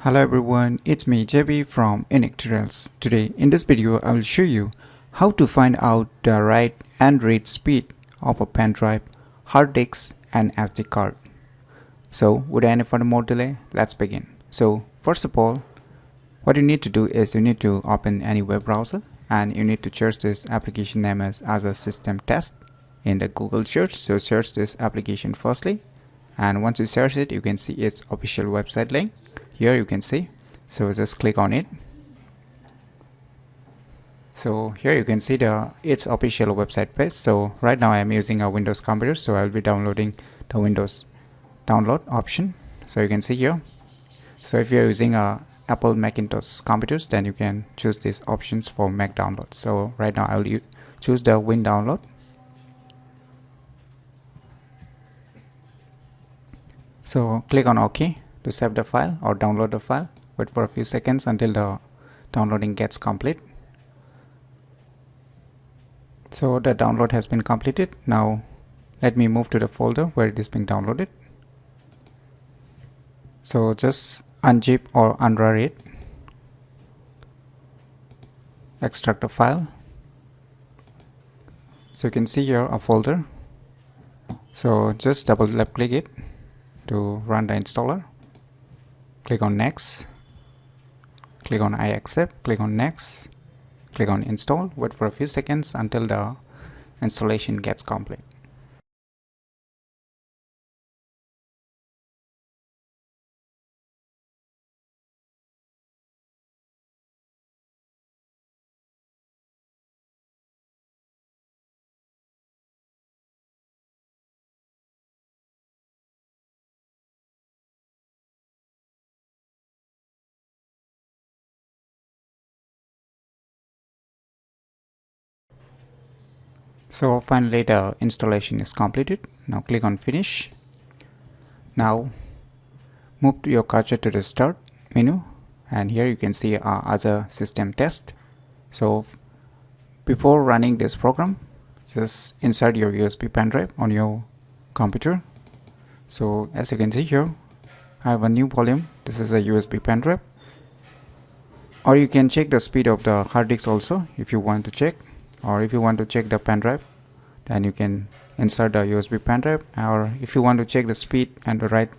Hello everyone, it's me JB from Unique Tutorials. Today in this video I will show you how to find out the write and read speed of a pen drive, hard disk and SD card. So without any further more delay, let's begin. So first of all, what you need to do is you need to open any web browser and you need to search this application name as a system test in the Google search. So search this application firstly, and once you search it you can see its official website link. Here you can see, so just click on it. So here you can see its official website page. So right now I am using a Windows computer, so I'll be downloading the Windows download option. So you can see here. So if you're using a Apple Macintosh computers, then you can choose these options for Mac download. So right now I'll choose the Win download. So click on OK to save the file or download the file. Wait for a few seconds until the downloading gets complete. So the download has been completed. Now let me move to the folder where it is being downloaded. So just unzip or unrar it, extract the file. So you can see here a folder. So just double left click it to run the installer. Click on next, click on I accept, click on next, click on install. Wait for a few seconds until the installation gets complete. So finally the installation is completed. Now click on finish. Now move to your cursor to the start menu, and here you can see other system test. So before running this program, just insert your USB pen drive on your computer. So as you can see here, I have a new volume. This is a USB pen drive, or you can check the speed of the hard disk also if you want to check, or if you want to check the pen drive, then you can insert the USB pen drive, or if you want to check the speed and the write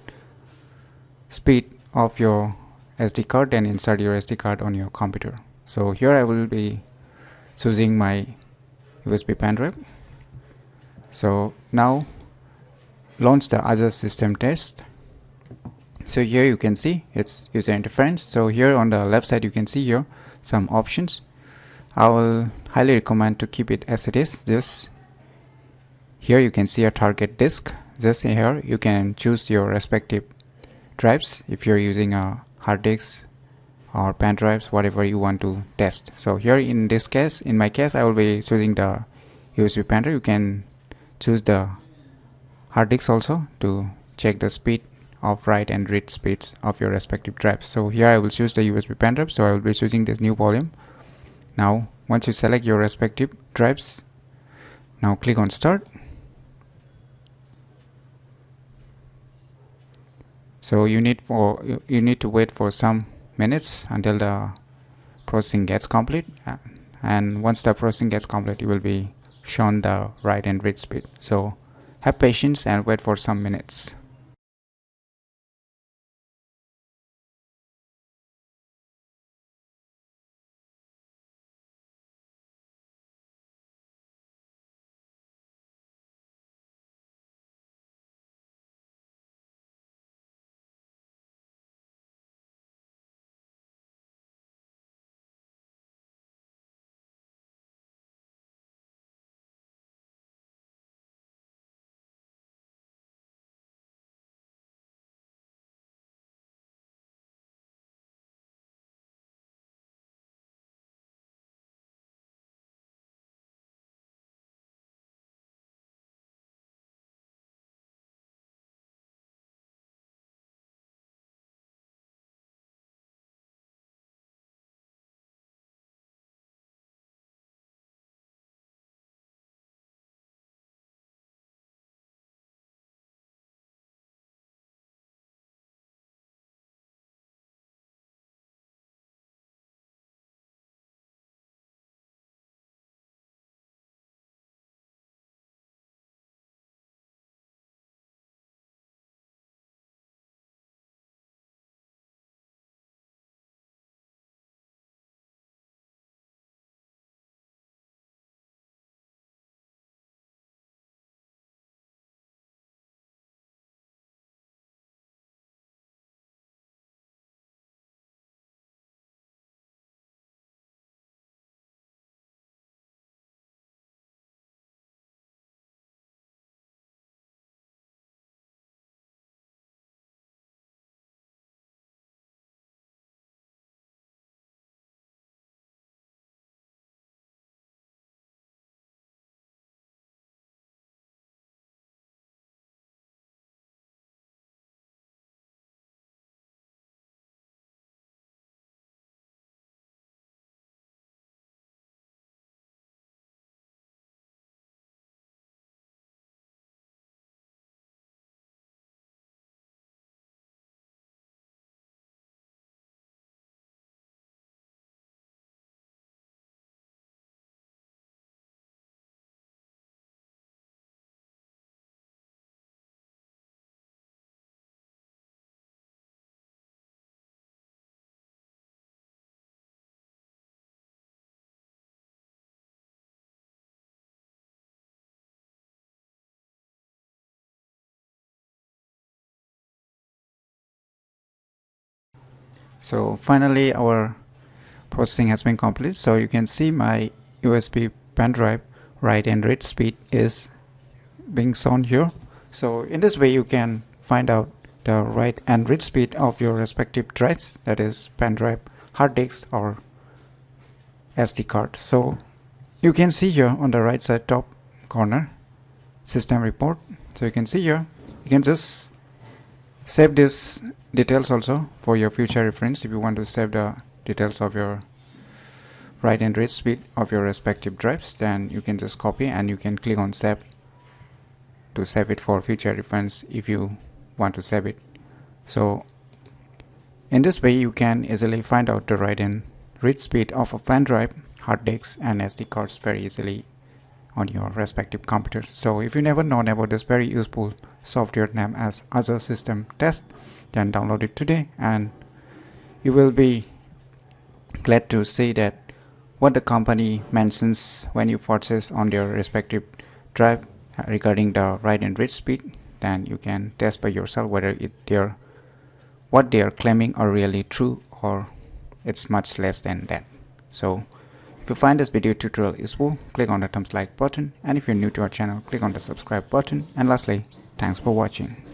speed of your SD card, then insert your SD card on your computer. So here I will be choosing my USB pen drive. So now launch the other system test. So here you can see its user interface. So here on the left side you can see here some options. I will highly recommend to keep it as it is. Just here you can see a target disk. Just here you can choose your respective drives if you're using a hard disk or pen drives, whatever you want to test. So here in this case, in my case, I will be choosing the USB pen drive. You can choose the hard disk also to check the speed of write and read speeds of your respective drives. So here I will choose the USB pen drive, so I will be choosing this new volume. Now once you select your respective drives, now click on start. So you need to wait for some minutes until the processing gets complete, and once the processing gets complete you will be shown the write and read speed. So have patience and wait for some minutes. So finally our processing has been complete. So you can see my USB pen drive write and read speed is being shown here. So in this way you can find out the write and read speed of your respective drives, that is pen drive, hard disk or SD card. So you can see here on the right side top corner system report. So you can see here you can just save these details also for your future reference. If you want to save the details of your write and read speed of your respective drives, then you can just copy and you can click on save to save it for future reference if you want to save it. So in this way you can easily find out the write and read speed of a pen drive, hard disks and SD cards very easily on your respective computers. So if you never known about this very useful software named as Azure System Test, then download it today and you will be glad to see that what the company mentions when you purchase on their respective drive regarding the write and read speed. Then you can test by yourself whether what they are claiming are really true or it's much less than that. So if you find this video tutorial useful, click on the thumbs like button, and if you're new to our channel, click on the subscribe button, and lastly, thanks for watching.